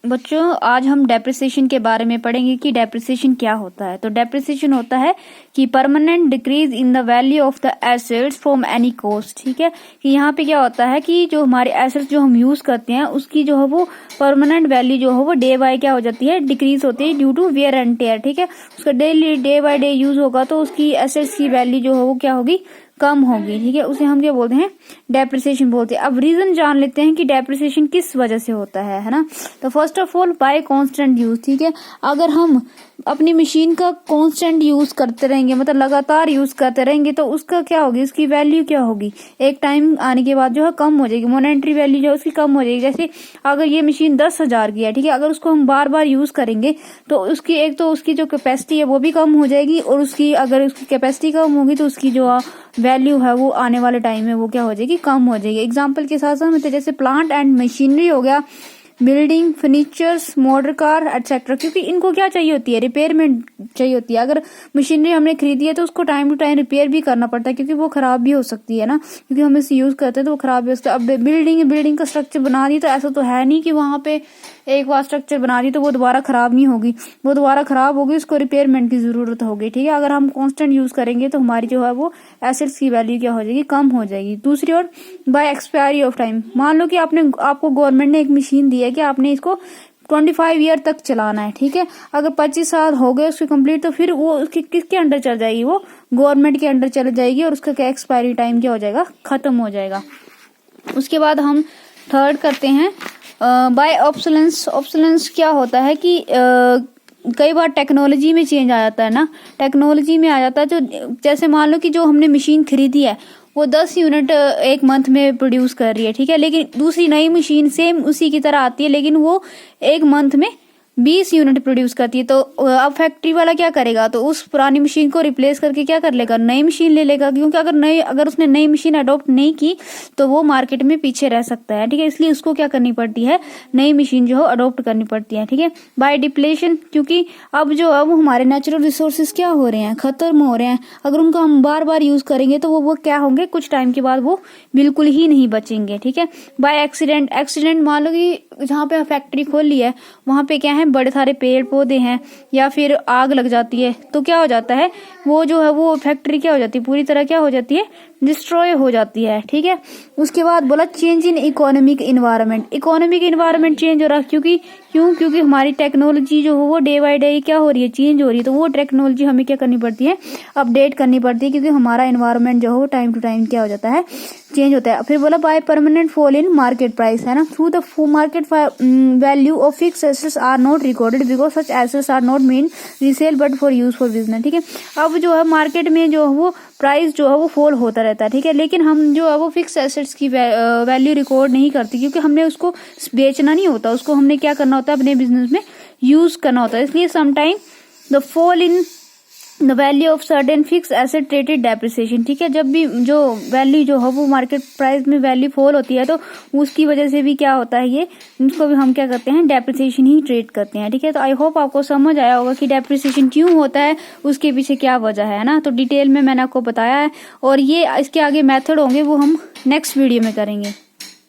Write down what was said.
बच्चों आज हम डेप्रिसिएशन के बारे में पढ़ेंगे कि डेप्रिसिएशन क्या होता है। तो डेप्रिसिएशन होता है कि permanent decrease in the value of the assets from any cost. ठीक है, कि यहाँ पे क्या होता है कि जो हमारे एसेट्स जो हम यूज करते हैं उसकी जो है वो परमानेंट वैल्यू जो है वो डे बाय क्या हो जाती है, डिक्रीज होती है due to wear and tear. ठीक है, उसका daily day by day use होगा तो उसकी एसेट्स की वैल्यू जो है वो क्या होगी, कम होगी। ठीक है, उसे हम क्या बोलते हैं, डेप्रिसिएशन बोलते हैं। अब रीजन जान लेते हैं कि डेप्रिसिएशन किस वजह से होता है ना। तो first of all bye constant use. ठीक है, अगर हम अपनी मशीन का कांस्टेंट यूज करते रहेंगे, मतलब लगातार यूज करते रहेंगे, तो उसका क्या होगी, उसकी वैल्यू क्या होगी, एक टाइम आने के बाद जो है कम हो जाएगी, मॉनेटरी वैल्यू जो है उसकी कम हो जाएगी। जैसे अगर ये मशीन 10,000 की है, ठीक है, अगर उसको हम बार बार यूज करेंगे तो उसकी एक तो उसकी जो कैपेसिटी है वो भी कम हो जाएगी, और उसकी अगर उसकी कैपेसिटी कम होगी तो उसकी जो वैल्यू है वो आने वाले टाइम में वो क्या हो जाएगी, कम हो जाएगी। एग्जाम्पल के साथ साथ जैसे प्लांट एंड मशीनरी हो गया, building, furnitures, motor car etcetera, क्योंकि इनको क्या चाहिए होती है, रिपेयरमेंट चाहिए होती है। अगर मशीनरी हमने खरीदी है तो उसको टाइम टू टाइम रिपेयर भी करना पड़ता है, क्योंकि वो खराब भी हो सकती है ना, क्योंकि हम इसे यूज करते हैं तो वो खराब भी हो सकता है। अब बिल्डिंग का स्ट्रक्चर बना दी तो ऐसा तो है नहीं कि वहां पे एक बार स्ट्रक्चर बना दी तो वो दोबारा खराब नहीं होगी, वो दोबारा खराब होगी, उसको रिपेयरमेंट की जरूरत होगी। ठीक है, अगर हम कांस्टेंट यूज करेंगे तो हमारी जो है वो एसेट्स की वैल्यू क्या हो जाएगी, कम हो जाएगी। दूसरी ओर बाय एक्सपायरी ऑफ टाइम, मान लो कि आपको गवर्नमेंट ने एक मशीन दी है कि आपने इसको 25 ईयर तक चलाना है। ठीक है, अगर 25 साल हो गए उसके कंप्लीट तो फिर वो उसके किसके अंडर चल जाएगी, वो गवर्नमेंट के अंडर चल जाएगी और उसका क्या एक्सपायरी टाइम क्या हो जाएगा, खत्म हो जाएगा। उसके बाद हम थर्ड करते हैं बाय ऑब्सोलेंस। ऑब्सोलेंस क्या होता है कि कई बार टेक्नोलॉजी में चेंज आ जाता है ना, टेक्नोलॉजी में आ जाता है। जो जैसे मान लो कि जो हमने मशीन खरीदी है वो 10 यूनिट एक मंथ में प्रोड्यूस कर रही है, ठीक है, लेकिन दूसरी नई मशीन सेम उसी की तरह आती है लेकिन वो एक मंथ में 20 यूनिट प्रोड्यूस करती है। तो अब फैक्ट्री वाला क्या करेगा, तो उस पुरानी मशीन को रिप्लेस करके क्या कर लेगा, नई मशीन ले लेगा, क्योंकि अगर उसने नई मशीन अडॉप्ट नहीं की तो वो मार्केट में पीछे रह सकता है। ठीक है, इसलिए उसको क्या करनी पड़ती है, नई मशीन जो है अडॉप्ट करनी पड़ती है। ठीक है, बाय डिप्लेशन, क्योंकि अब जो है वो हमारे नेचुरल रिसोर्सेज क्या हो रहे हैं, खत्म हो रहे हैं। अगर उनको हम बार बार यूज करेंगे तो वो क्या होंगे, कुछ टाइम के बाद वो बिल्कुल ही नहीं बचेंगे। ठीक है, बाय एक्सीडेंट। एक्सीडेंट मान लो कि जहाँ पे फैक्ट्री खोल ली है वहां पे क्या है, बड़े सारे पेड़ पौधे हैं या फिर आग लग जाती है तो क्या हो जाता है, वो जो है वो फैक्ट्री क्या हो जाती है, पूरी तरह क्या हो जाती है, डिस्ट्रॉय हो जाती है। ठीक है, उसके बाद बोला change in economic environment. Economic environment change हो रहा है, क्योंकि हमारी टेक्नोलॉजी जो है वो डे बाय डे क्या हो रही है, चेंज हो रही है। तो वो टेक्नोलॉजी हमें क्या करनी पड़ती है, अपडेट करनी पड़ती है, क्योंकि हमारा एनवायरनमेंट जो है टाइम टू टाइम क्या हो जाता है, चेंज होता है। फिर बोला by permanent fall in market price, है ना, through the market value of fixed assets are not recorded because such assets are not mean resale but for use for business. ठीक है, अब जो है मार्केट में जो है वो प्राइस जो है वो फॉल होता रहता है। ठीक है, लेकिन हम जो है वो फिक्स एसेट्स की वैल्यू रिकॉर्ड नहीं करती, क्योंकि हमने उसको बेचना नहीं होता, उसको हमने क्या करना होता है, अपने बिजनेस में यूज करना होता है। इसलिए sometime the fall in the value of certain fix asset treated depreciation. ठीक है, जब भी जो वैल्यू जो है वो मार्केट प्राइस में वैल्यू फॉल होती है तो उसकी वजह से भी क्या होता है, ये इसको भी हम क्या करते हैं, डेप्रिसिएशन ही ट्रेट करते हैं। ठीक है, तो आई होप आपको समझ आया होगा कि डेप्रिसिएशन क्यों होता है, उसके पीछे क्या वजह है ना। तो डिटेल में मैंने आपको बताया है, और ये इसके आगे मेथड होंगे वो हम नेक्स्ट वीडियो में करेंगे।